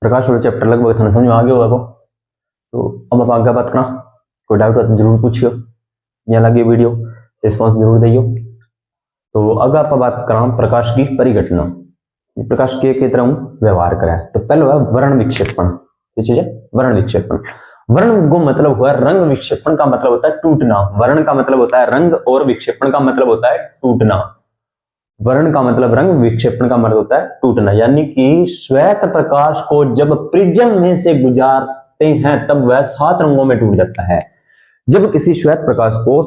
प्रकाश वाला चैप्टर लगभग थाने समझ में आ गया होगा। तो अब आप आगे बात करना, कोई डाउट हो तो जरूर पूछियो, यहाँ लगे वीडियो रिस्पॉन्स जरूर दियो। तो अगर आप बात करा प्रकाश की परिघटना, प्रकाश के तरह व्यवहार करा है। तो पहले हुआ वर्ण विक्षेपण, ये चीज है वर्ण विक्षेपण। वर्ण को मतलब हुआ रंग, विक्षेपण का मतलब होता है टूटना। वर्ण का मतलब होता है रंग और विक्षेपण का मतलब होता है टूटना। वर्ण का मतलब रंग, विक्षेपण का मतलब होता है टूटना। यानी कि श्वेत प्रकाश को जब प्रिज्म में से गुजारते हैं तब वह 7 रंगों में टूट जाता है। जब किसी श्वेत प्रकाश को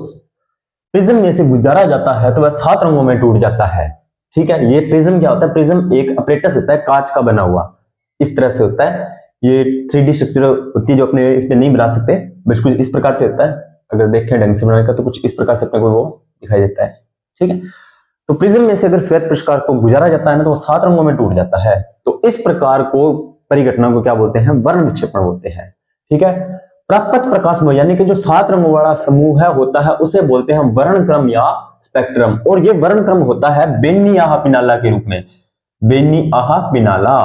प्रिज्म में से गुजारा जाता है तो वह 7 रंगों में टूट जाता है। ठीक है, ये प्रिज्म क्या होता है? प्रिज्म एक अपरेटस होता है कांच का बना हुआ, इस तरह से होता है। ये 3D स्ट्रक्चर होती है जो अपने इसमें नहीं बना सकते, बस कुछ इस प्रकार से होता है। अगर देखें ढंग से बनाने का तो कुछ इस प्रकार से अपने को वो दिखाई देता है। ठीक है, तो प्रिज्म में से अगर श्वेत प्रकाश को गुजारा जाता है ना तो वो 7 रंगों में टूट जाता है। तो इस प्रकार को परिघटना को क्या बोलते हैं? वर्ण विक्षेपण बोलते हैं। ठीक है, प्राप्त प्रकाश में यानी कि जो 7 रंगों वाला समूह है होता है उसे बोलते हैं वर्णक्रम या स्पेक्ट्रम। और ये वर्णक्रम होता है बेनियाह पिनाला के रूप में, बेनियाह पिनाला।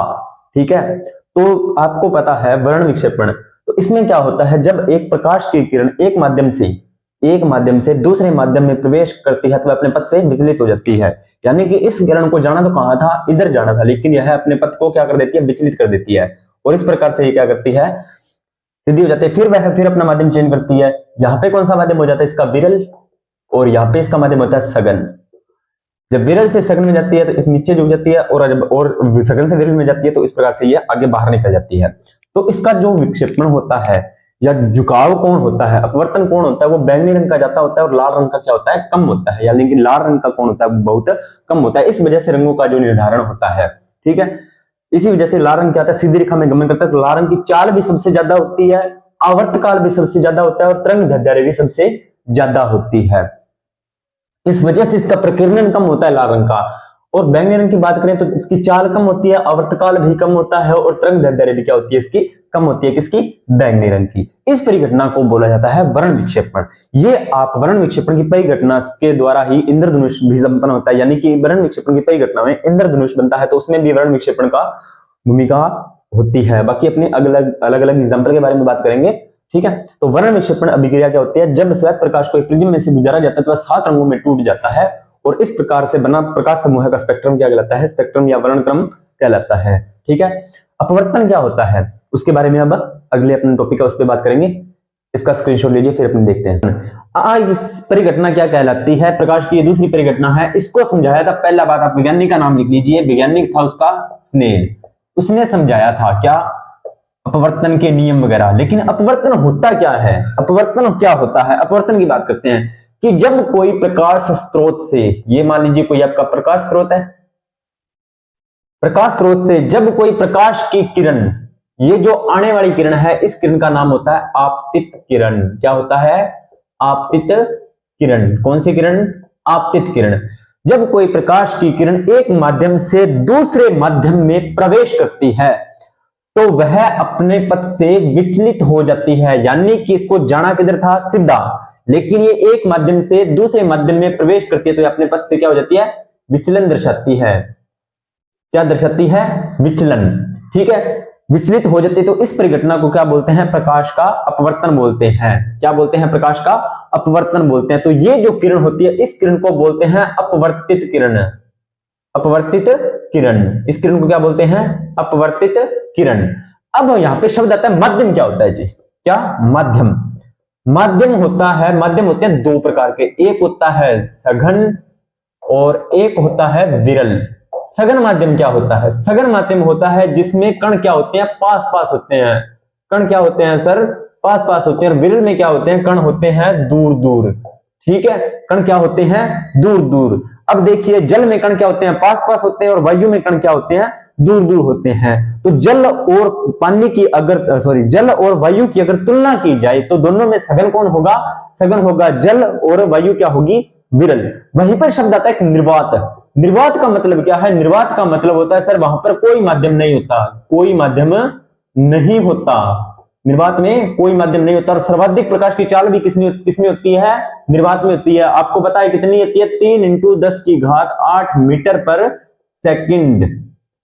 ठीक है, तो आपको पता है वर्ण विक्षेपण, तो इसमें क्या होता है? जब एक प्रकाश की किरण एक माध्यम से दूसरे माध्यम में प्रवेश करती है तो अपने पथ से विचलित हो जाती है। यानी कि इस किरण को जाना तो कहां था? इधर जाना था, लेकिन यह अपने पथ को क्या कर देती है? विचलित कर देती है। और इस प्रकार से ये क्या करती है? सीधी हो जाती है। फिर वह फिर अपना माध्यम चेंज करती है। यहाँ पे कौन सा माध्यम हो जाता है? इसका विरल, और यहाँ पे इसका माध्यम होता है सघन। जब विरल से सघन में जाती है तो इस नीचे झुक जाती है, और जब और सघन से विरल में जाती है तो इस प्रकार से ये आगे बाहर निकल जाती है। तो इसका जो विक्षेपण होता है या झुकाव कोण होता है, अपवर्तन कोण होता है, वो बैंगनी रंग का ज्यादा होता है और लाल रंग का क्या होता है? कम होता है। यानी कि लाल रंग का कोण होता है बहुत कम होता है। इस वजह से रंगों का जो निर्धारण होता है, ठीक है, इसी वजह से लाल रंग क्या होता है? सीधी रेखा में गमन करता है। तो लाल रंग की चाल भी सबसे ज्यादा होती है, आवर्त काल भी सबसे ज्यादा होता है, और तरंग दैर्ध्य भी सबसे ज्यादा होती है। इस वजह से इसका प्रकीर्णन कम होता है लाल रंग का। और बैंगनी रंग की बात करें तो इसकी चाल कम होती है, आवर्तकाल भी कम होता है, और तरंग दैर्ध्य भी क्या होती है? इसकी कम होती है। किसकी? बैंगनी रंग की। इस परिघटना को बोला जाता है वर्ण विक्षेपण। ये आप वर्ण विक्षेपण की परिघटना के द्वारा ही इंद्रधनुष भी संपन्न होता है। यानी कि वर्ण विक्षेपण की परिघटना में इंद्रधनुष बनता है, तो उसमें भी वर्ण विक्षेपण का भूमिका होती है। बाकी अपने अलग अलग एग्जाम्पल के बारे में बात करेंगे। ठीक है, तो वर्ण विक्षेपण अभिक्रिया क्या होती है? जब श्वेत प्रकाश को एक प्रिज्म में से गुजारा जाता है तो वह 7 रंगों में टूट जाता है, और इस प्रकार से बना प्रकाश समूह का स्पेक्ट्रम क्या कहलाता है? स्पेक्ट्रम या वर्णक्रम कहलाता है। ठीक है, अपवर्तन क्या होता है उसके बारे में अब अगले अपने टॉपिक का उस पर बात करेंगे। इसका स्क्रीनशॉट लीजिए, फिर अपन देखते हैं इस परिघटना क्या कहलाती है। प्रकाश की ये दूसरी परिघटना है, इसको समझाया था। पहला बात आप वैज्ञानिक का नाम लिख लीजिए, वैज्ञानिक था उसका स्नेल। उसने समझाया था क्या? अपवर्तन के नियम वगैरह। लेकिन अपवर्तन होता क्या है? अपवर्तन क्या होता है? अपवर्तन की बात करते हैं कि जब कोई प्रकाश स्रोत से, ये मान लीजिए कोई आपका प्रकाश स्रोत है, प्रकाश स्रोत से जब कोई प्रकाश की किरण, ये जो आने वाली किरण है, इस किरण का नाम होता है आपतित किरण। क्या होता है? आपतित किरण। कौन सी किरण? आपतित किरण। जब कोई प्रकाश की किरण एक माध्यम से दूसरे माध्यम में प्रवेश करती है तो वह अपने पथ से विचलित हो जाती है। यानी कि इसको जाना किधर था? सीधा, लेकिन ये एक माध्यम से दूसरे माध्यम में प्रवेश करती है तो ये अपने पथ से क्या हो जाती है? विचलन दर्शाती है। क्या दर्शाती है? विचलन। ठीक है, विचलित हो जाती है। तो इस परिघटना को क्या बोलते हैं? प्रकाश का अपवर्तन बोलते हैं। क्या बोलते हैं? प्रकाश का अपवर्तन बोलते हैं। तो ये जो किरण होती है, इस किरण को बोलते हैं अपवर्तित किरण। अपवर्तित किरण, इस किरण को क्या बोलते हैं? अपवर्तित किरण। अब यहां पे शब्द आता है माध्यम। क्या होता है जी? क्या? माध्यम। माध्यम होता है, माध्यम होते हैं 2 प्रकार के, एक होता है सघन और एक होता है विरल। सघन माध्यम क्या होता है? सघन माध्यम होता है जिसमें कण क्या होते हैं? पास पास होते हैं। कण क्या होते हैं सर? पास पास होते हैं। और विरल में क्या होते हैं? कण होते हैं दूर दूर। ठीक है, कण क्या होते हैं? दूर दूर। अब देखिए, जल में कण क्या होते हैं? पास पास होते हैं, और वायु में कण क्या होते हैं? दूर दूर होते हैं। तो जल और पानी की अगर जल और वायु की अगर तुलना की जाए तो दोनों में सघन कौन होगा? सघन होगा जल, और वायु क्या होगी? विरल। वहीं पर शब्द आता है निर्वात। निर्वात का मतलब क्या है? निर्वात का मतलब होता है सर वहां पर कोई माध्यम नहीं होता, कोई माध्यम नहीं होता। निर्वात में कोई माध्यम नहीं होता। और सर्वाधिक प्रकाश की चाल भी किसमें होती है? निर्वात में होती है। आपको पता है कितनी होती है? 3 × 10⁸ मीटर पर सेकंड।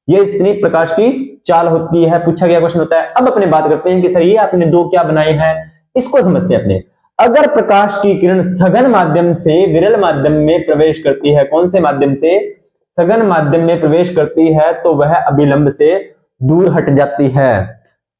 ये इतनी प्रकाश की चाल होती है, पूछा गया क्वेश्चन होता है। अब अपने बात करते हैं कि सर ये आपने दो क्या बनाए हैं, इसको समझते हैं अपने। अगर प्रकाश की किरण सघन माध्यम से विरल माध्यम में प्रवेश करती है, कौन से माध्यम से, सघन माध्यम में प्रवेश करती है, तो वह अभिलंब से दूर हट जाती है।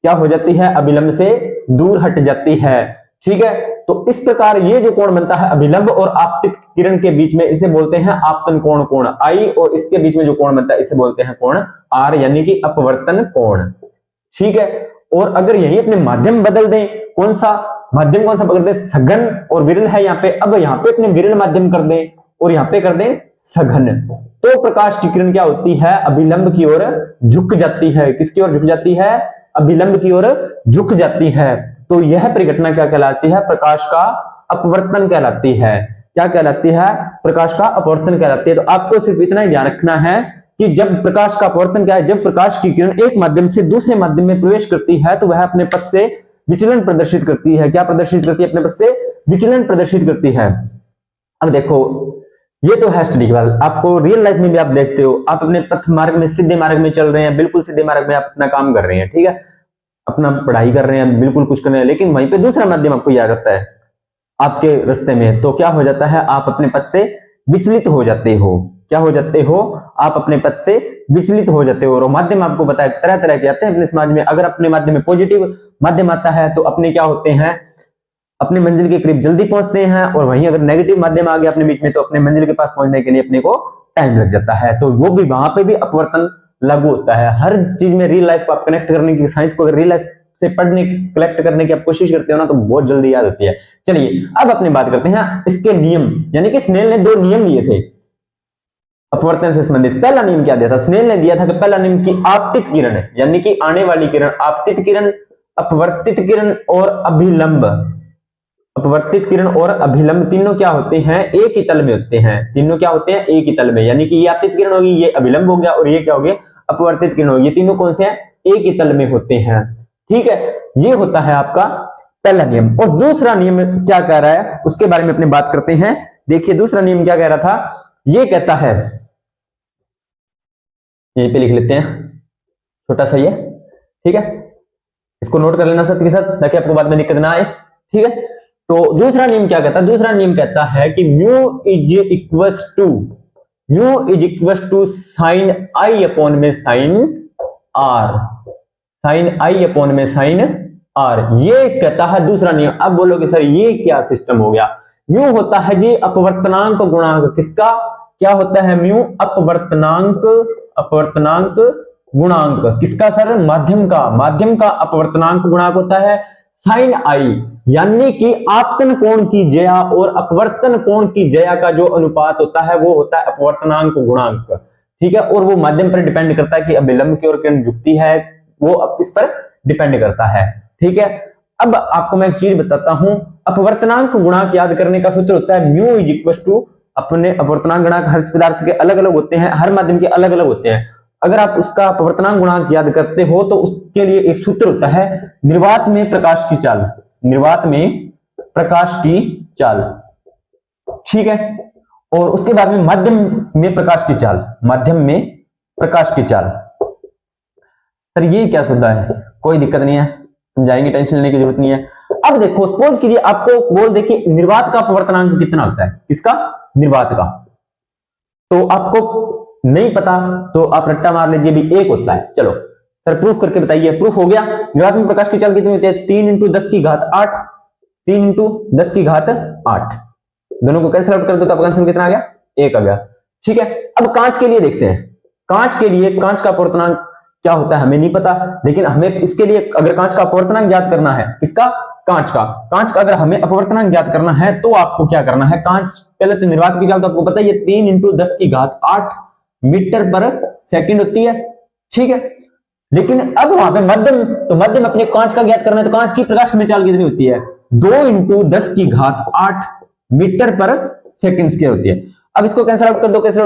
क्या हो जाती है, अभिलंब से दूर हट जाती है। ठीक है, तो इस प्रकार ये जो कोण बनता है अभिलंब और आपतित किरण के बीच में, इसे बोलते हैं आपतन कोण, कोण आई, और इसके बीच में जो कोण बनता है इसे बोलते हैं कोण आर, यानी कि अपवर्तन कोण। ठीक है, और अगर यही अपने माध्यम बदल दें, कौन सा माध्यम कौन सा पकड़ दें, सघन और विरल है यहाँ पे, अब यहाँ पे अपने विरल माध्यम कर दें और यहाँ पे कर दें सघन, तो प्रकाश की किरण क्या होती है, अभिलंब की ओर झुक जाती है। किसकी ओर झुक जाती है, अभिलंब की ओर झुक जाती है। तो यह परिघटना क्या कहलाती है, प्रकाश का अपवर्तन कहलाती है। क्या कहलाती है, प्रकाश का अपवर्तन कहलाती है। तो आपको सिर्फ इतना ही ध्यान रखना है कि जब प्रकाश का अपवर्तन क्या है, जब प्रकाश की किरण एक माध्यम से दूसरे माध्यम में प्रवेश करती है तो वह अपने पथ से विचलन प्रदर्शित करती है। क्या प्रदर्शित करती है, अपने पथ से विचलन प्रदर्शित करती है। अब देखो, ये तो है स्टडी की बात, आपको रियल लाइफ में भी आप देखते हो, आप अपने पथ मार्ग में, सीधे मार्ग में चल रहे हैं, बिल्कुल सीधे मार्ग में आप अपना काम कर रहे हैं, ठीक है, अपना पढ़ाई कर रहे हैं, बिल्कुल कुछ कर रहे हैं, लेकिन वहीं पे दूसरा माध्यम आपको याद रहता है आपके रास्ते में, तो क्या हो जाता है, आप अपने पथ से विचलित हो जाते हो। क्या हो जाते हो, आप अपने पथ से विचलित हो जाते हो। और माध्यम आपको पता है तरह तरह के आते हैं अपने समाज में। अगर अपने माध्यम में पॉजिटिव माध्यम आता है तो अपने क्या होते हैं, अपने मंजिल के करीब जल्दी पहुंचते हैं, और वहीं अगर नेगेटिव माध्यम आ गया अपने बीच में तो अपने मंजिल के पास पहुंचने के लिए अपने को टाइम लग जाता है। तो वो भी वहां पे भी अपवर्तन लागू होता है। हर चीज में रियल लाइफ को आप कनेक्ट करने की, साइंस को अगर रियल लाइफ से पढ़ने, कलेक्ट करने की आप कोशिश करते हो ना, तो बहुत जल्दी याद होती है। चलिए अब अपनी बात करते हैं इसके नियम, यानी कि स्नेल ने दो नियम दिए थे अपवर्तन से संबंधित। पहला नियम क्या दिया था, स्नेल ने दिया था कि पहला नियम की आपतित किरण, यानी कि आने वाली किरण, आपतित किरण, अपवर्तित किरण और अभिलंब, अपवर्तित किरण और अभिलंब तीनों क्या होते हैं, एक ही तल में होते हैं। तीनों क्या होते हैं, एक ही तल में, यानी कि ये आपतित किरण होगी, ये अभिलंब हो गया, और ये क्या हो गया, अपवर्तित किरण होगी। ये तीनों कौन से हैं, एक ही तल में होते हैं। ठीक है, ये होता है आपका पहला नियम। और दूसरा नियम क्या कह रहा है उसके बारे में अपनी बात करते हैं। देखिए दूसरा नियम क्या कह रहा था, ये कहता है, यहीं पे लिख लेते हैं छोटा सा ये, ठीक है, इसको नोट कर लेना साथ के साथ ताकि आपको बाद में दिक्कत ना आए। ठीक है, तो दूसरा नियम क्या कहता है, दूसरा नियम कहता है कि mu is equals to sine i upon में sine r, sine i upon में साइन आर, ये कहता है दूसरा नियम। अब बोलोगे सर ये क्या सिस्टम हो गया, म्यू होता है जी अपवर्तनांक गुणांक, किसका, क्या होता है म्यू, अपवर्तनांक, अपवर्तनांक गुणांक, किसका सर, माध्यम का, माध्यम का अपवर्तनांक गुणांक होता है साइन आई, यानी कि आपतन कोण की जया और अपवर्तन कोण की जया का जो अनुपात होता है वो होता है अपवर्तनांक गुणांक। ठीक है, और वो माध्यम पर डिपेंड करता है कि अभिलंब की ओर किरण झुकती है, वो इस पर डिपेंड करता है। ठीक है, अब आपको मैं एक चीज बताता हूं, अपवर्तनांक गुणांक याद करने का सूत्र होता है म्यू इज इक्वल टू, अपने अपवर्तनांक गुणांक हर पदार्थ के अलग अलग होते हैं, हर माध्यम के अलग अलग होते हैं। अगर आप उसका अपवर्तनांक गुणांक याद करते हो तो उसके लिए एक सूत्र होता है निर्वात में प्रकाश की चाल, निर्वात में प्रकाश की चाल। ठीक है, और उसके बाद में माध्यम में प्रकाश की चाल, माध्यम में प्रकाश की चाल। सर ये क्या सुविधा है, कोई दिक्कत नहीं है, समझाएंगे, टेंशन लेने की जरूरत नहीं है। अब देखो सपोज कीजिए आपको बोल दे कि निर्वात का अपवर्तनांक कितना होता है, किसका, निर्वात का, तो आपको नहीं पता तो आप रट्टा मार लीजिए भी एक होता है। चलो सर प्रूफ करके बताइए, प्रूफ हो गया। निर्वात में प्रकाश की चाल कितनी होती है, 3 × 10 की घात 8, 3 × 10 की घात 8, दोनों को कैंसिल आउट कर दो तो आपका आंसर कितना आ गया, 1 आ गया। ठीक है, अब कांच के लिए देखते हैं, कांच के लिए कांच का अपवर्तनांक क्या होता है हमें नहीं पता, लेकिन हमें इसके लिए अगर कांच का अपवर्तनांक ज्ञात करना है, किसका, कांच का अगर हमें अपवर्तनांक ज्ञात करना है तो आपको क्या करना है, कांच, पहले तो निर्वात की चाल तो आपको पता है ये 3 × 10 की घात 8 मीटर पर सेकंड होती है। ठीक है, लेकिन अब वहां पे मध्यम, तो मध्यम अपने कांच का ज्ञात करना है तो कांच की प्रकाश में चाल कितनी होती है, 2 × 10 की घात 8 मीटर पर सेकंड की होती है। अब इसको कैंसिल आउट कर दो, कैसे,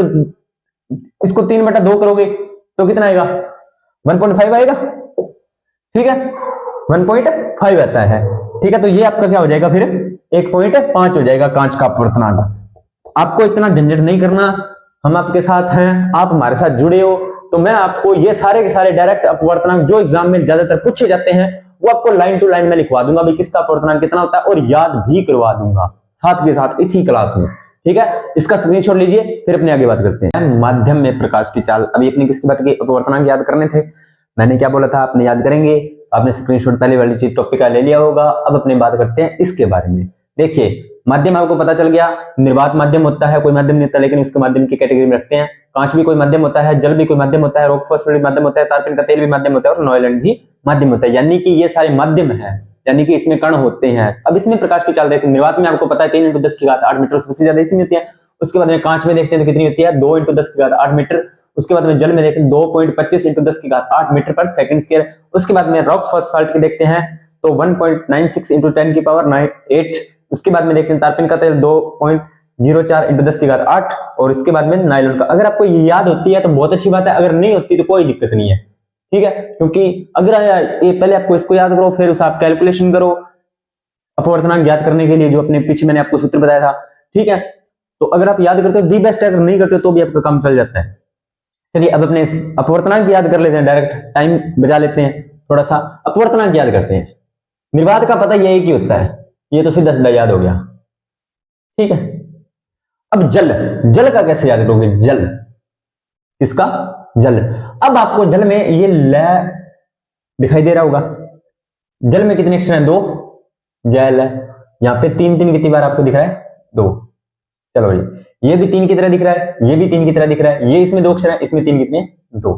इसको 3/2 करोगे तो कितना आएगा, 1.5 आएगा। ठीक है, 1.5 आता है। ठीक है, तो ये आपका क्या हो जाएगा फिर 1.5 हो जाएगा कांच का अपवर्तनांक। आपको इतना झंझट नहीं करना, हम आपके साथ हैं, आप हमारे साथ जुड़े हो तो मैं आपको ये सारे के सारे डायरेक्ट अपवर्तनांक जो एग्जाम में ज्यादातर पूछे जाते हैं वो आपको लाइन टू लाइन में लिखवा दूंगा भाई, किसका अपवर्तनांक कितना होता है, और याद भी करवा दूंगा साथ के साथ इसी क्लास में। ठीक है, इसका स्क्रीनशॉट लीजिए, फिर अपने आगे बात करते हैं। माध्यम में प्रकाश की चाल, अभी अपनी किसकी बात की, अपवर्तनांक याद करने थे। मैंने क्या बोला था, आपने याद करेंगे, आपने स्क्रीनशॉट पहले वाली चीज टॉपिक का ले लिया होगा। अब अपने बात करते हैं इसके बारे में। देखिए माध्यम आपको पता चल गया, निर्वात माध्यम होता है, कोई माध्यम नहीं होता लेकिन उसके माध्यम की कैटेगरी में रखते हैं। कांच भी कोई माध्यम होता है, जल भी कोई माध्यम होता है, रॉक फॉस्फेट माध्यम होता है, तारपीन का तेल भी माध्यम होता है, और नॉयलैंड भी माध्यम होता है। यानी कि ये सारे माध्यम है, यानी कि इसमें कण होते हैं। अब इसमें प्रकाश की चाल देखते हैं। निर्वात में आपको पता है 3 × 10⁸ मीटर, उससे ज्यादा इसी में होती है। उसके बाद में कांच में देखते हैं तो कितनी होती है, 2 × 10⁸ मीटर। उसके बाद में जल में देखते हैं 2.25 × 10⁸ मीटर पर सेकंड स्क्वायर। उसके बाद में रॉक फॉस्फेट की देखते हैं तो 1.96 × 10⁸ 8। उसके बाद में देखते हैं तारपीन का तेल 2.04 × 10⁸ और इसके बाद में नायलॉन का। अगर आपको ये याद होती है तो बहुत अच्छी बात है, अगर नहीं होती तो कोई दिक्कत नहीं है। ठीक है, क्योंकि अगर ये पहले आपको इसको याद करो, फिर उसे आप कैलकुलेशन करो अपवर्तनांक ज्ञात करने के लिए, जो अपने पीछे मैंने आपको सूत्र बताया था। ठीक है, तो अगर आप याद करते हो दी बेस्ट है, अगर नहीं करते हो तो भी आपका काम चल जाता है। चलिए अब अपने अपवर्तनांक याद कर लेते हैं, डायरेक्ट टाइम बचा लेते हैं, थोड़ा सा अपवर्तनांक याद करते हैं। निर्वात का पता यही कि होता है, ये तो सीधा सीधा याद हो गया। ठीक है, अब जल, जल का कैसे याद करोगे, जल, किसका, जल। अब आपको जल में ये ल दिखाई दे रहा होगा, जल में कितने अक्षर हैं, 2, जल। यहां पे 3 कितनी बार आपको दिख रहा है, 2। चलो भाई, ये भी 3 की तरह दिख रहा है, ये भी 3 की तरह दिख रहा है, ये इसमें 2 अक्षर है, इसमें 3 कितने, 2।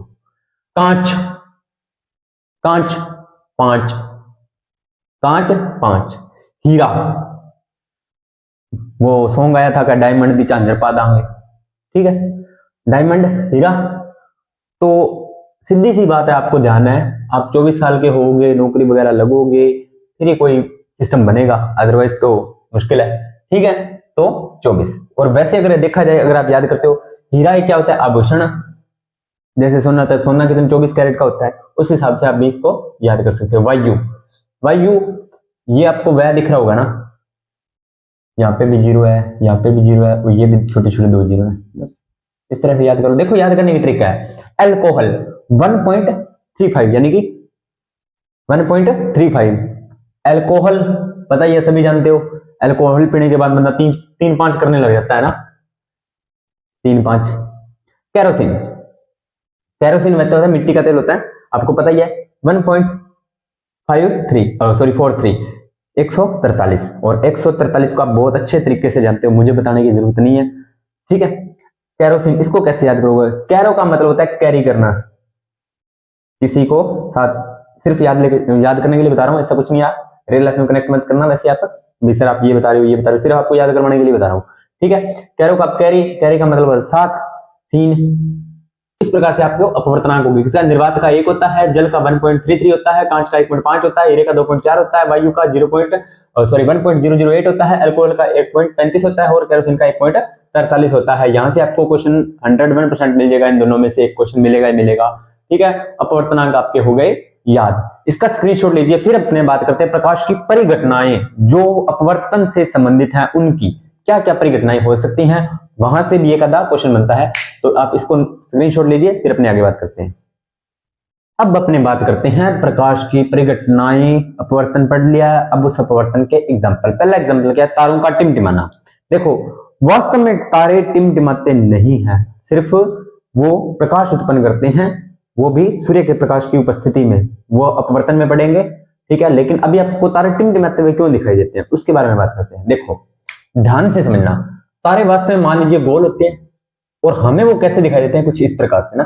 कांच, कांच 5, कांच 5। हीरा, वो सॉन्ग आया था का डायमंड दी झांझर पा दांगे। ठीक है, डायमंड, हीरा। तो सीधी सी बात है, आपको ध्यान है, आप 24 साल के होगे, नौकरी वगैरह लगोगे, फिर ये कोई सिस्टम बनेगा, अदरवाइज तो मुश्किल है। ठीक है, तो 24। और वैसे अगर देखा जाए, अगर आप याद करते हो, हीरा क्या होता है, आभूषण। जैसे सोना होता है, सोना कितने 24 कैरेट का होता है, उस हिसाब से आप भी इसको याद कर सकते हो। वायु, वायु ये आपको वह दिख रहा होगा ना, यहाँ पे भी 0 है, यहाँ पे भी 0 है, और ये भी छोटे छोटे 2 0 है। बस इस तरह से याद करो। देखो याद करने की ट्रिक है, अल्कोहल 1.35, यानी कि 1.35 अल्कोहल, पता ही है, सभी जानते हो। अल्कोहल पीने के बाद बंदा 3-5 करने लग जाता है ना, 3-5। कैरोसिन, कैरोसिन वैसे होता है, मिट्टी का तेल होता है, आपको पता ही है। 1.43 143, और 143 को आप बहुत अच्छे तरीके से जानते हो, मुझे बताने की जरूरत नहीं है। ठीक है, कैरोसिन, इसको कैसे याद करोगे, कैरो का मतलब होता है कैरी करना, किसी को साथ, सिर्फ याद करने के लिए बता रहा हूँ, ऐसा कुछ नहीं यार, रियल लाइफ में कनेक्ट मत करना। वैसे आप भी सर आप ये बता रहे हो, ये बता रहे हो, सिर्फ आपको याद करवाने के लिए बता रहा हूँ। ठीक है, कैरो का कैरी, कैरी का मतलब साथ, सीन। इस प्रकार से आपको अपवर्तनांक होगी। किसका, निर्वात का 1 होता है, जल का 1.33 होता है, कांच का 1.5 होता है, हीरे का 2.4 होता है, वायु का 1.008 होता है, अल्कोहल का 1.35 होता है, और कैरोसिन का 1.43 होता है। यहां से आपको क्वेश्चन 101% मिल जाएगा, इन दोनों में से एक क्वेश्चन मिलेगा ही मिलेगा। ठीक है, अपवर्तनांक आपके हो गए याद। इसका स्क्रीनशॉट लीजिए, फिर अपने बात करते हैं प्रकाश की परिघटनाएं जो अपवर्तन से संबंधित हैं, उनकी क्या क्या परिघटनाएं हो सकती हैं, वहां से भी एक आधा क्वेश्चन बनता है। तो आप इसको स्क्रीनशॉट लीजिए, फिर अपने आगे बात करते हैं। अब अपने बात करते हैं प्रकाश की परिघटनाएं, अपवर्तन पढ़ लिया है, अब उस अपवर्तन के एग्जांपल। पहला एग्जांपल क्या है, तारों का टिमटिमाना। देखो वास्तव में तारे टिमटिमाते नहीं हैं, सिर्फ वो प्रकाश उत्पन्न करते हैं, वो भी सूर्य के प्रकाश की उपस्थिति में, वो अपवर्तन में पड़ेंगे। ठीक है, लेकिन अभी आपको तारे टिमटिमाते हुए क्यों दिखाई देते हैं, उसके बारे में बात करते हैं। देखो ध्यान से समझना, तारे वास्तव में मान लीजिए गोल होते हैं, और हमें वो कैसे दिखाई देते हैं, कुछ इस प्रकार से ना।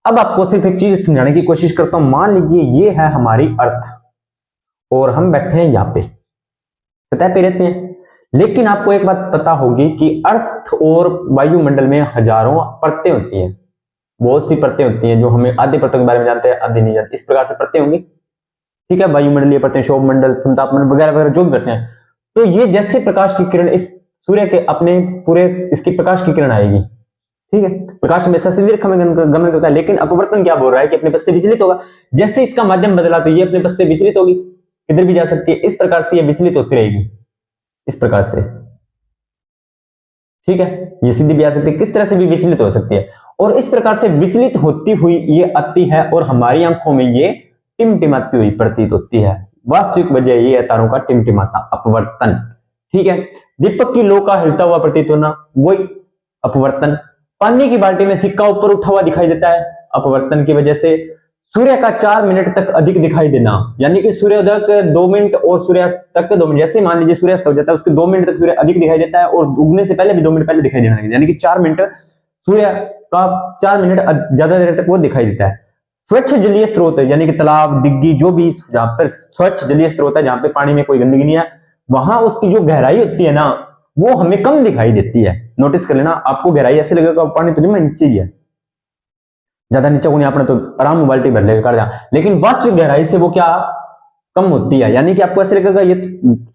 अब आपको सिर्फ एक चीज समझाने की कोशिश करता हूं। मान लीजिए ये है हमारी अर्थ, और हम बैठे हैं यहाँ पे, सतह पे रहते हैं। लेकिन आपको एक बात पता होगी कि अर्थ और वायुमंडल में हजारों परतें होती हैं, बहुत सी परतें होती हैं, जो हमें आधी परतों के बारे में जानते हैं, आधी नहीं जानते, इस प्रकार से परतें होंगी। ठीक है, वायुमंडलीय परतें, शोभमंडल, तापमान वगैरह वगैरह जो भी करते हैं। तो ये जैसे प्रकाश की किरण इस सूर्य के अपने पूरे, इसकी प्रकाश की किरण आएगी। ठीक है, प्रकाश हमेशा सीधी रेखा में गमन करता है, लेकिन अपवर्तन क्या बोल रहा है कि अपने पथ से विचलित होगा। जैसे इसका माध्यम बदला तो ये अपने पथ से विचलित होगी, किधर भी जा सकती है, इस प्रकार से ये विचलित होती रहेगी, इस प्रकार से। ठीक है, ये सीधी भी आ सकती है, किस तरह से भी विचलित हो सकती है। और इस प्रकार से विचलित होती हुई ये आती है और हमारी आंखों में ये टिमटिमाती हुई प्रतीत होती है। वास्तविक वजह ये है तारों का टिमटिमाता अपवर्तन। ठीक है, दीपक की लौ का हिलता हुआ प्रतीत होना, वही अपवर्तन। पानी की बाल्टी में सिक्का ऊपर उठा हुआ दिखाई देता है, अपवर्तन की वजह से। सूर्य का 4 मिनट तक अधिक दिखाई देना, यानी कि सूर्योदय के 2 मिनट और सूर्यास्त तक के 2 मिनट, जैसे मान लीजिए सूर्यास्त हो जाता है उसके 2 मिनट तक सूर्य अधिक दिखाई देता है और उगने से पहले भी 2 मिनट पहले दिखाई देना लगेगा, यानी कि 4 मिनट सूर्य का 4 मिनट ज्यादा देर तक वो दिखाई देता है। स्वच्छ जलीय स्रोत है, यानी कि तालाब, दिग्गी, जो भी जहां पर स्वच्छ जलीय स्रोत है, जहां पे पानी में कोई गंदगी नहीं है, वहां उसकी जो गहराई होती है ना वो हमें कम दिखाई देती है। नोटिस कर लेना, आपको गहराई ऐसे लगेगा पानी तो जमा नीचे ही है, ज्यादा नीचे को नहीं, आपने तो आराम में बाल्टी भर लेगा कर जा, लेकिन वास्तविक गहराई से वो क्या कम होती है, यानी कि आपको ऐसे लगेगा ये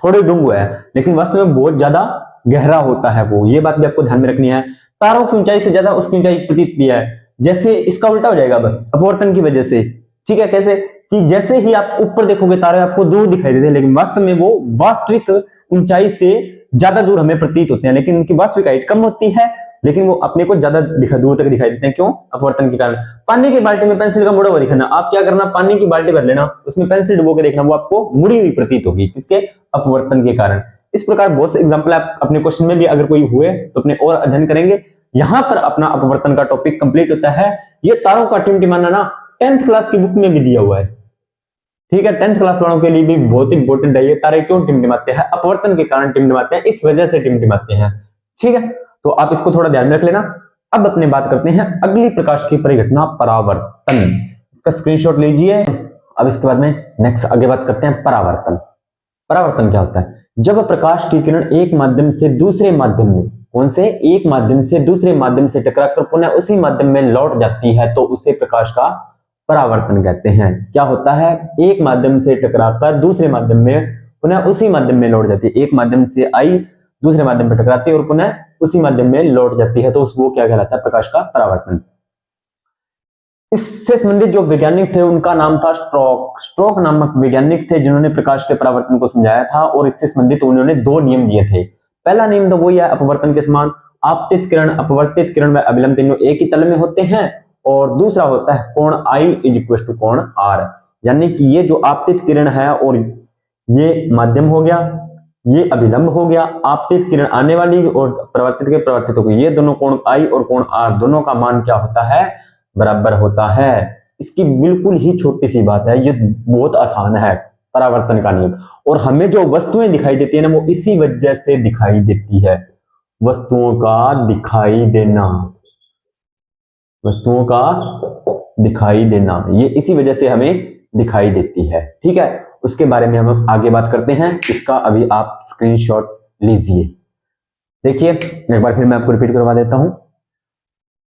थोड़े डूंगा है, लेकिन वास्तव में बहुत ज्यादा गहरा होता है वो। ये बात भी आपको ध्यान में रखनी है। तारों की ऊंचाई से ज्यादा उसकी ऊंचाई प्रतीत भी है, जैसे इसका उल्टा हो जाएगा अपवर्तन की वजह से। ठीक है, कैसे कि जैसे ही आप ऊपर देखोगे तारे आपको दूर दिखाई देते हैं, लेकिन वास्तव में वो वास्तविक ऊंचाई से ज्यादा दूर हमें प्रतीत होते हैं, लेकिन उनकी वास्तविक हाइट कम होती है, लेकिन वो अपने को ज्यादा दूर तक दिखाई देते हैं। क्यों? अपवर्तन के कारण। पानी की बाल्टी में पेंसिल का मुड़ा हुआ दिखाना, आप क्या करना, पानी की बाल्टी भर लेना, उसमें पेंसिल डुबो के देखना, वो आपको मुड़ी हुई प्रतीत होगी, किसके? अपवर्तन के कारण। इस प्रकार बहुत से एग्जाम्पल आप अपने क्वेश्चन में भी अगर कोई हुए तो अपने और अध्ययन करेंगे। यहां पर अपना अपवर्तन का टॉपिक कंप्लीट होता है। ये तारों का टिमटिमाना ना 10th क्लास की बुक में भी दिया हुआ है। ठीक है, 10th क्लास वालों के लिए भी बहुत इंपॉर्टेंट है। ये तारे क्यों टिमटिमाते हैं? अपवर्तन के कारण टिमटिमाते हैं, इस वजह से टिमटिमाते हैं। ठीक है, तो आप इसको थोड़ा ध्यान में रख लेना। अब अपने बात करते हैं अगली प्रकाश की परिघटना, परावर्तन। इसका स्क्रीनशॉट लीजिए। अब इसके बाद में नेक्स्ट आगे बात करते हैं परावर्तन। परावर्तन क्या होता है? जब प्रकाश की किरण एक माध्यम से दूसरे माध्यम में, कौन से? एक माध्यम से दूसरे माध्यम से टकराकर पुनः उसी माध्यम में लौट जाती है तो उसे प्रकाश का परावर्तन कहते हैं। क्या होता है? एक माध्यम से टकराकर दूसरे माध्यम में पुनः उसी माध्यम में लौट जाती है। एक माध्यम से आई, दूसरे माध्यम पर टकराती है और पुनः उसी माध्यम में लौट जाती है, तो वो क्या कहलाता है? प्रकाश का परावर्तन। इससे संबंधित जो वैज्ञानिक थे उनका नाम था स्ट्रोक। स्ट्रोक नामक वैज्ञानिक थे जिन्होंने प्रकाश के परावर्तन को समझाया था, और इससे संबंधित उन्होंने 2 नियम दिए थे। पहला नियम तो वही है, अपवर्तन के समान आपतित किरण, अपवर्तित किरण व अभिलंब तीनों एक ही तल में होते हैं। और दूसरा होता है कोण I = कोण R, यानी कि ये जो आपतित किरण है और ये माध्यम हो गया, ये अभिलंब हो गया, आपतित किरण आने वाली और परावर्तित के परावर्तित हो गई, ये दोनों कोण I और कोण R दोनों का मान क्या होता है? बराबर होता है। इसकी बिल्कुल ही छोटी सी बात है, ये बहुत आसान है परावर्तन का नियम। और हमें जो वस्तुएं दिखाई देती है ना वो इसी वजह से दिखाई देती है। वस्तुओं का दिखाई देना, वस्तुओं का दिखाई देना, ये इसी वजह से हमें दिखाई देती है। ठीक है, उसके बारे में हम आगे बात करते हैं। इसका अभी आप स्क्रीनशॉट लीजिए। देखिए एक बार फिर मैं आपको रिपीट करवा देता हूं।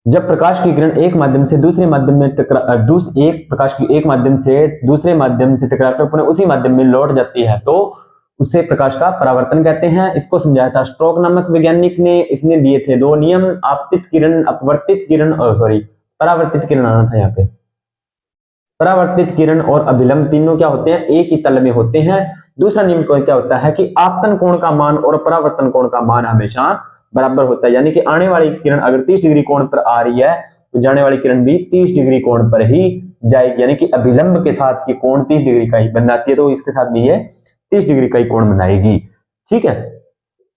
जब प्रकाश की किरण एक माध्यम से दूसरे माध्यम में एक माध्यम से दूसरे माध्यम से टकराकर पुनः उसी माध्यम में लौट जाती है तो उसे प्रकाश का परावर्तन कहते हैं। इसको समझाया था स्ट्रोक नामक वैज्ञानिक ने। इसने दिए थे 2 नियम, आपतित किरण, अपवर्तित किरण, परावर्तित किरण आना था यहाँ पे। परावर्तित किरण और अभिलंब तीनों क्या होते हैं? एक ही तल में होते हैं। दूसरा नियम क्या होता है कि आपतन कोण का मान और परावर्तन कोण का मान हमेशा बराबर होता है, यानी कि आने वाली किरण अगर 30 डिग्री कोण पर आ रही है तो जाने वाली किरण भी 30 डिग्री कोण पर ही जाएगी, यानी कि अभिलंब के साथ ये कोण 30 डिग्री का ही बनाती है तो इसके साथ भी ये 30 डिग्री का ही कोण बनाएगी। ठीक है,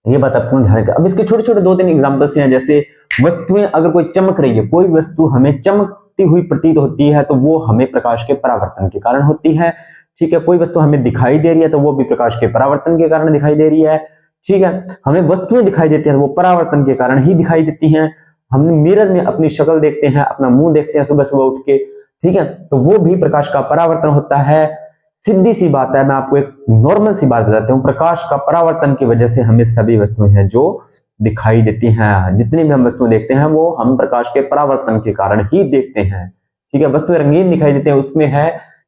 ये बात आपको ध्यान रखना। अब इसके छोटे छोटे 2-3 एग्जांपल्स हैं, जैसे वस्तुएं अगर कोई चमक रही है, कोई वस्तु हमें चमकती हुई प्रतीत होती है तो वो हमें प्रकाश के परावर्तन के कारण होती है। ठीक है, कोई वस्तु हमें दिखाई दे रही है तो वो भी प्रकाश के परावर्तन के कारण दिखाई दे रही है। ठीक है, हमें वस्तुएं दिखाई देती हैं वो परावर्तन के कारण ही दिखाई देती हैं। हम मिरर में अपनी शक्ल देखते हैं, अपना मुंह देखते हैं सुबह सुबह उठ के, ठीक है, तो वो भी प्रकाश का परावर्तन होता है। सीधी सी बात है, मैं आपको एक नॉर्मल सी बात बताता हूँ। प्रकाश का परावर्तन की वजह से हमें सभी वस्तुएं हैं जो दिखाई देती हैं, जितनी भी हम वस्तुएं देखते हैं वो हम प्रकाश के परावर्तन के कारण ही देखते हैं। ठीक है, वस्तुएं रंगीन दिखाई देती हैं, उसमें है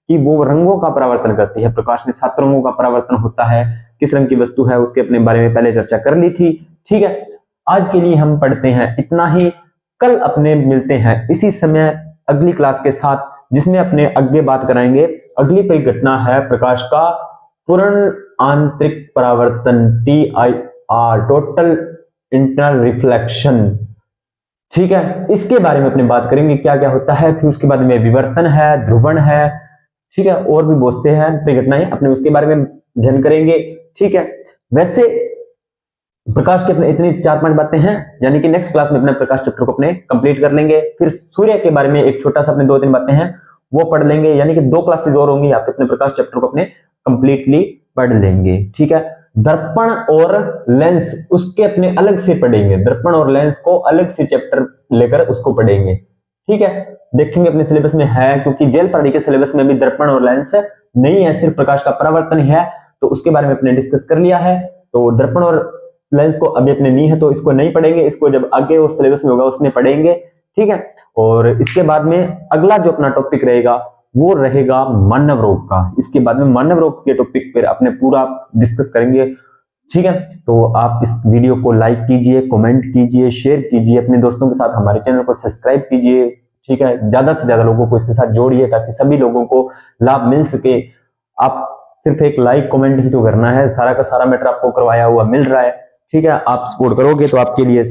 कि वो रंगों का परावर्तन करती है। प्रकाश में 7 रंगों का परावर्तन होता है। किस रंग की वस्तु है उसके अपने बारे में पहले चर्चा कर ली थी। ठीक है, आज के लिए हम पढ़ते हैं इतना ही। कल अपने मिलते हैं इसी समय अगली क्लास के साथ, जिसमें अपने आगे बात कराएंगे। अगली परिघटना है प्रकाश का पूर्ण आंतरिक परावर्तन, TIR, टोटल इंटरनल रिफ्लेक्शन। ठीक है, इसके बारे में अपने बात करेंगे क्या क्या होता है। फिर उसके बाद में विवर्तन है, ध्रुवण है, ठीक है, और भी बहुत से हैं परिघटनाएं, अपने उसके बारे में अध्ययन करेंगे। ठीक है, वैसे प्रकाश के अपने इतनी 4-5 बातें हैं, यानी कि नेक्स्ट क्लास में अपने प्रकाश चैप्टर को अपने कंप्लीट कर लेंगे। फिर सूर्य के बारे में एक छोटा सा अपने 2-3 बातें हैं वो पढ़ लेंगे, यानी कि 2 क्लासेस और होंगी, आप अपने प्रकाश चैप्टर को अपने कंप्लीटली पढ़ लेंगे। ठीक है, दर्पण और लेंस उसके अपने अलग से पढ़ेंगे, दर्पण और लेंस को अलग से चैप्टर लेकर उसको पढ़ेंगे। ठीक है, देखेंगे अपने सिलेबस में है, क्योंकि जेल पढ़ाई के सिलेबस में भी दर्पण और लेंस नहीं है, सिर्फ प्रकाश का परावर्तन है, तो उसके बारे में अपने डिस्कस कर लिया है। तो दर्पण और लेंस को अभी अपने नहीं है तो इसको नहीं पढ़ेंगे, इसको जब आगे और सिलेबस में होगा उसमें पढ़ेंगे। ठीक है, और इसके बाद में अगला जो अपना टॉपिक रहेगा वो रहेगा मानव रोग का। इसके बाद में मानव रोग के टॉपिक पर अपने पूरा डिस्कस करेंगे। ठीक है, तो आप इस वीडियो को लाइक कीजिए, कमेंट कीजिए, शेयर कीजिए, अपने दोस्तों के साथ हमारे चैनल को सब्सक्राइब कीजिए। ठीक है, ज्यादा से ज्यादा लोगों को इसके साथ जोड़िए ताकि सभी लोगों को लाभ मिल सके। आप सिर्फ एक लाइक कमेंट ही तो करना है, सारा का सारा मैटर आपको करवाया हुआ मिल रहा है। ठीक है, आप सपोर्ट करोगे तो आपके लिए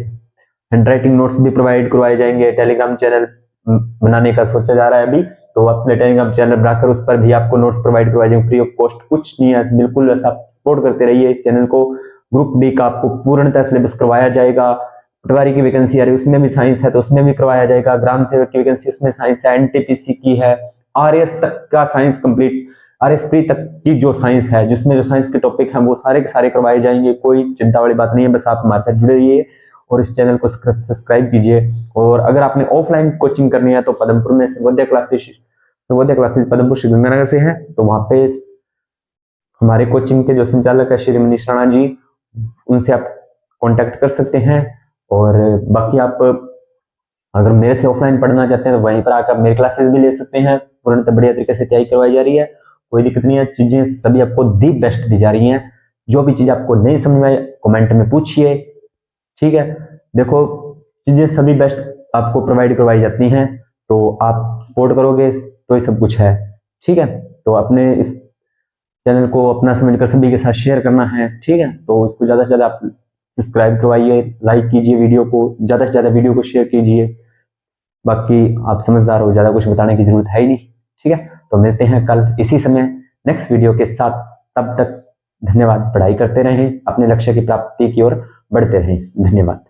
हैंडराइटिंग नोट्स भी प्रोवाइड करवाए जाएंगे। टेलीग्राम चैनल बनाने का सोचा जा रहा है अभी, तो अपने टेलीग्राम चैनल बनाकर उस पर भी आपको नोट्स प्रोवाइड करवाए जाएंगे फ्री ऑफ कॉस्ट, कुछ नहीं है, बिल्कुल ऐसा सपोर्ट करते रहिए इस चैनल को। ग्रुप डी का आपको पूर्णतः सिलेबस करवाया जाएगा। पटवारी की वैकेंसी आ रही है उसमें भी साइंस है तो उसमें भी करवाया जाएगा। ग्राम सेवक की वैकेंसी उसमें साइंस है, एनटीपीसी की है, आरएस तक का साइंस कंप्लीट, आरएस प्री तक की जो साइंस है, जिसमें जो साइंस के टॉपिक हैं वो सारे के सारे करवाए जाएंगे। कोई चिंता वाली बात नहीं है, बस आप हमारे साथ जुड़े रहिए और इस चैनल को सब्सक्राइब कीजिए। और अगर आपने ऑफलाइन कोचिंग करनी है तो पदमपुर में सर्वोदय क्लासेस पदमपुर श्रीगंगानगर से है, तो वहां पे हमारे कोचिंग के जो संचालक है श्री मनीष राणा जी, उनसे आप कांटेक्ट कर सकते हैं। और बाकी आप अगर मेरे से ऑफलाइन पढ़ना चाहते हैं तो वहीं पर आकर मेरी क्लासेस भी ले सकते हैं, पूर्णतः बढ़िया तरीके से तैयारी करवाई जा रही है, कोई दिक्कत नहीं है। चीजें सभी आपको दी बेस्ट दी जा रही हैं। जो भी चीज आपको नहीं समझ में आए कमेंट में पूछिए। ठीक है, देखो चीजें सभी बेस्ट आपको प्रोवाइड करवाई जाती हैं, तो आप सपोर्ट करोगे तो ये सब कुछ है। ठीक है, तो अपने इस चैनल को अपना समझकर सभी के साथ शेयर करना है। ठीक है, तो इसको ज्यादा से ज्यादा आप सब्सक्राइब करवाइए, लाइक कीजिए वीडियो को, ज्यादा से ज्यादा वीडियो को शेयर कीजिए। बाकी आप समझदार हो, ज्यादा कुछ बताने की जरूरत है ही नहीं। ठीक है, तो मिलते हैं कल इसी समय नेक्स्ट वीडियो के साथ, तब तक धन्यवाद। पढ़ाई करते रहें, अपने लक्ष्य की प्राप्ति की ओर बढ़ते रहें। धन्यवाद।